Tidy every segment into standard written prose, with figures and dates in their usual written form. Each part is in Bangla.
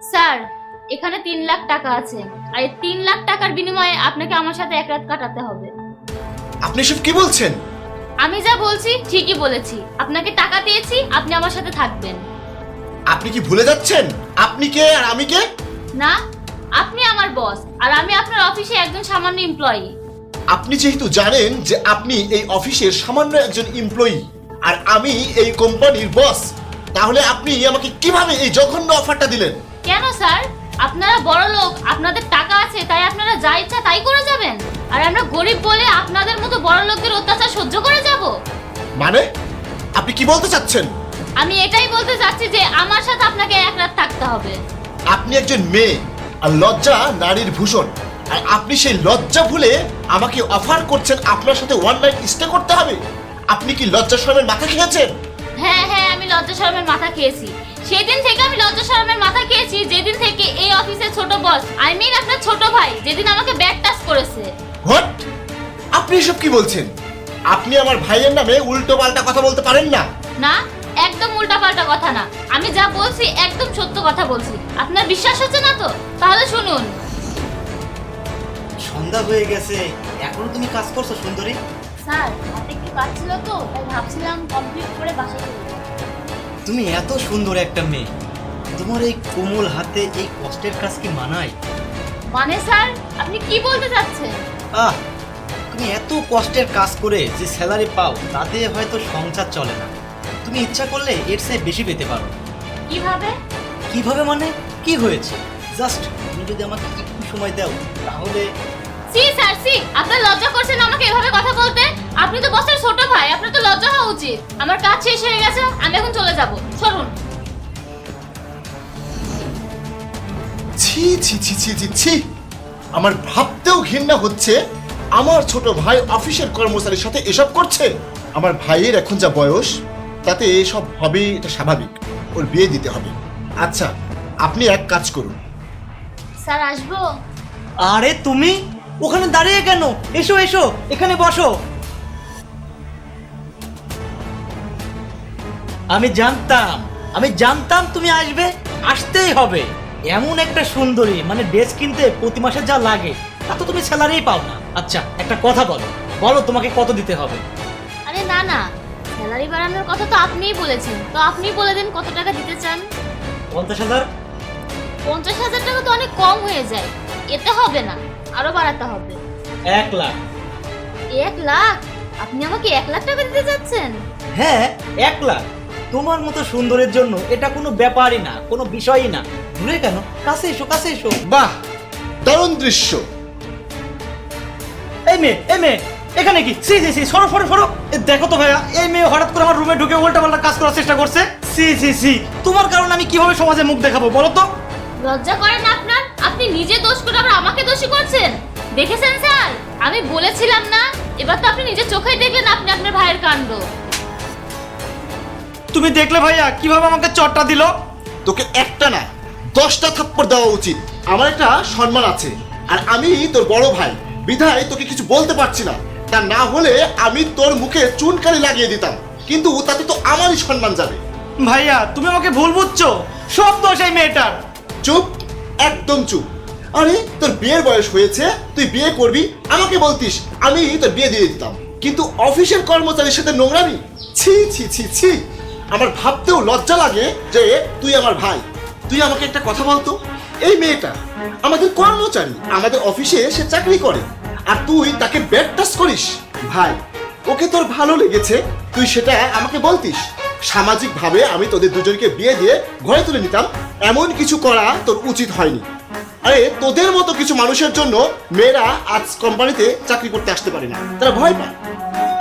স্যার, এখানে 3 লাখ টাকা আছে, আর এই 3 লাখ টাকার বিনিময়ে আপনাকে আমার সাথে 1 রাত কাটাতে হবে। আপনি সব কি বলছেন? আমি যা বলছি ঠিকই বলেছি। আপনাকে টাকা দিয়েছি, আপনি আমার সাথে থাকবেন। আপনি কি ভুলে যাচ্ছেন আপনি কে আর আমি কে? না, আপনি আমার বস, আর আমি আপনার অফিসে একজন সামান্য এমপ্লয়ি। আপনি যেহেতু জানেন যে আপনি এই অফিসের সামান্য একজন এমপ্লয়ি আর আমি এই কোম্পানির বস, তাহলে আপনি আমাকে কিভাবে এই জঘন্য অফারটা দিলেন? কেন স্যার? আপনারা বড় লোক, আপনাদের টাকা আছে, তাই আপনারা যা ইচ্ছা তাই করে যাবেন, আর আমরা গরিব বলে আপনাদের মতো বড় লোকদের অত্যাচার সহ্য করে যাব? মানে আপনি কি বলতে চাচ্ছেন? আমি এটাই বলতে চাচ্ছি যে আমার সাথে আপনাকে 1 রাত থাকতে হবে। আপনি একজন মেয়ে, আর লজ্জা নারীর ভূষণ, আর আপনি সেই লজ্জা ভুলে আমাকে অফার করছেন আপনার সাথে ওয়ান নাইট স্টে করতে হবে। আপনি কি লজ্জা শরমের মাথা খেয়েছেন? হ্যাঁ হ্যাঁ, আমি লজ্জা শরমের মাথা খেয়েছি। সেদিন থেকে আমি লজ্জা শরমের মাথা খেয়েছি যেদিন থেকে এই অফিসের ছোট বস, আই মিন আপনার ছোট ভাই, যেদিন আমাকে ব্যাড টাচ করেছে। হোয়াট? আপনি এসব কি বলছেন? আপনি আমার ভাইয়ের নামে উল্টো পাল্টা কথা বলতে পারেন না। না, একদম উল্টাপাল্টা কথা না। আমি যা বলছি একদম সত্য কথা বলছি। আপনার বিশ্বাস হচ্ছে না তো? তাহলে শুনুন। সন্ধ্যা হয়ে গেছে, এখনো তুমি কাজ করছো সুন্দরী? স্যার, হাতে একটু কাজ ছিল তো, তাই ভাবছিলাম কমপ্লিট করে বাসায় চলে যাব। তুমি এত সুন্দর একটা মেয়ে, তোমার এই কোমল হাতে এই কষ্টের কাজ কি মানায়? মানে স্যার, আপনি কি বলতে চাচ্ছেন? আহ, তুমি এত কষ্টের কাজ করে যে স্যালারি পাও তাতে হয়তো সংসার চলে না। তুমি ইচ্ছা করলে এর চেয়ে বেশি পেতে পারো। কিভাবে? কিভাবে মানে? কি হয়েছে? জাস্ট তুমি যদি আমাকে একটু সময় দাও তাহলে। সি স্যার, সি, আপনার লজ্জা করছে না আমাকে এভাবে কথা বলতে? আপনি তো বসের ছোট ভাই, আপনার তো লজ্জা হওয়া উচিত। আমার কাজ শেষ হয়ে গেছে, আমি এখন চলে যাব। সরুন। ছি ছি ছি ছি ছি ছি, আমার ভাবতেও ঘৃণা হচ্ছে। আমার ছোট ভাই অফিসের কর্মচারীর সাথে এসব করছে। আমার ভাইয়ের এখন যা বয়স, তাতে এসব হবে, এটা স্বাভাবিক। ওর বিয়ে দিতে হবে। আচ্ছা, আপনি এক কাজ করুন। স্যার, আসবো? আরে তুমি ওখানে দাঁড়িয়ে কেন? এসো এসো, এখানে বসো। আমি জানতাম তুমি আসবে, আসতেই হবে। এমন একটা সুন্দরী, মানে ড্রেস কিনতে প্রতি মাসে যা লাগে তা তো তুমি স্যালারিই পাও না। আচ্ছা একটা কথা বলো, বলো তোমাকে কত দিতে হবে? আরে না না, স্যালারি বাড়ানোর কথা তো আপনিই বলেছেন, তো আপনিই বলে দিন কত টাকা দিতে চান। 50,000? 50,000 টাকা তো অনেক কম হয়ে যায়, এতে হবে না, আরো বাড়াতে হবে। 1 লাখ। 1 লাখ? আপনি আমাকে 1 লাখ টাকা দিতে চাচ্ছেন? হ্যাঁ, 1 লাখ। তোমার মতো সুন্দরের জন্য এটা কোনো ব্যাপারই না, কোনো বিষয়ই না। দূরে কেন, কাছে এসো, কাছে এসো। বাহ, দারুণ দৃশ্য। এই মেয়ে এখানে কি? সি সি সি, সরো সরো সরো। দেখো তো ভাইয়া, এই মেয়ে হঠাৎ করে আমার রুমে ঢুকে উল্টাপাল্টা কাজ করার চেষ্টা করছে। সি সি সি, তোমার কারণে আমি কিভাবে সমাজে মুখ দেখাবো বলো তো? লজ্জা করে না আপনার? আপনি নিজে দোষ করে আবার আমাকে দোষী করছেন। দেখেছেন স্যার, আমি বলেছিলাম না? এবার তো আপনি নিজে চোখেই দেখলেন আপনি আপনার ভাইয়ের কাণ্ড। তুমি দেখলে ভাইয়া কিভাবে আমাকে চটটা দিল? তোকে একটা না 10টা থাপ্পড় দেওয়া উচিত। আমার একটা সম্মান আছে, আর আমি তোর বড় ভাই বিধায় তোকে কিছু বলতে পারছি না। তা না হলে আমি তোর মুখে চুনকালি লাগিয়ে দিতাম, কিন্তু তাতে তো আমারই সম্মান যাবে। ভাইয়া তুমি আমাকে ভুল বুঝছো, সব দোষ এই মেয়েটার। চুপ, একদম চুপ। আরে তোর বিয়ের বয়স হয়েছে, তুই বিয়ে করবি, আমাকে বলতিস, আমি তোর বিয়ে দিয়ে দিতাম। কিন্তু অফিসের কর্মচারীর সাথে নোংরামি, ছি ছি ছি ছি। আমার ভাবতেও লজ্জা লাগে যে তুই আমার ভাই। তুই আমাকে একটা কথা বলতো, এই মেয়েটা আমাদের কর্মচারী, আমাদের অফিসে সে চাকরি করে, আর তুই তাকে ব্যাড টাচ করিস। ভাই, ওকে তোর ভালো লেগেছে, তুই সেটা আমাকে বলতিস। সামাজিকভাবে আমি তোদের দুজনকে বিয়ে দিয়ে ঘরে তুলে নিতাম, এমন কিছু করা তোর উচিত হয়নি। আরে তোদের মতো কিছু মানুষের জন্য মেয়েরা আজ কোম্পানিতে চাকরি করতে আসতে পারে না, তারা ভয় পায়।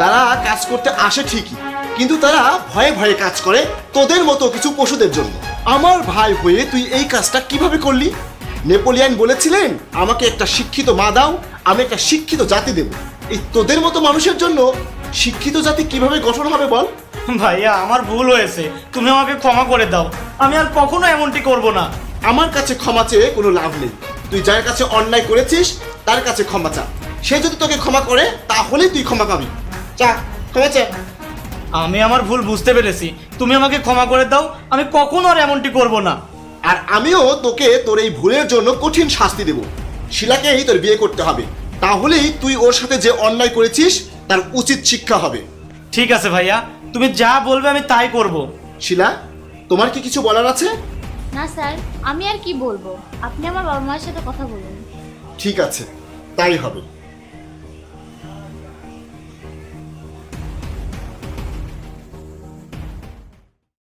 তারা কাজ করতে আসে ঠিকই, কিন্তু তারা ভয়ে ভয়ে কাজ করে তোদের মতো কিছু পশুদের জন্য। আমার ভাই হয়ে তুই এই কাজটা কিভাবে করলি? নেপোলিয়ান বলেছিলেন, আমাকে একটা শিক্ষিত মা দাও, আমি একটা শিক্ষিত জাতি দেব। এই তোদের মতো মানুষের জন্য শিক্ষিত জাতি কিভাবে গঠন হবে বল? ভাইয়া আমার ভুল হয়েছে, তুমি আমাকে ক্ষমা করে দাও। আমি আর কখনো এমনটি করব না। আমার কাছে ক্ষমা চেয়ে কোনো লাভ নেই। তুই যার কাছে অন্যায় করেছিস তার কাছে ক্ষমা চা। সে যদি তোকে ক্ষমা করে তাহলেই তুই ক্ষমা পাবি। চা, ক্ষমা চা। আমি আমার ভুল বুঝতে পেরেছি, তুমি আমাকে ক্ষমা করে দাও। আমি কখনো আর এমনটি করব না। আর আমিও তোকে তোর এই ভুলের জন্য কঠিন শাস্তি দেব। শিলাকেই তোর বিয়ে করতে হবে, তাহলেই তুই ওর সাথে যে অন্যায় করেছিস তার উচিত শিক্ষা হবে। ঠিক আছে ভাইয়া, তুমি যা বলবে আমি তাই করব। শিলা, তোমার কি কিছু বলার আছে? না স্যার, আমি আর কি বলবো, আপনি আমার বাবা মায়ের সাথে কথা বলুন। ঠিক আছে, তাই হবে।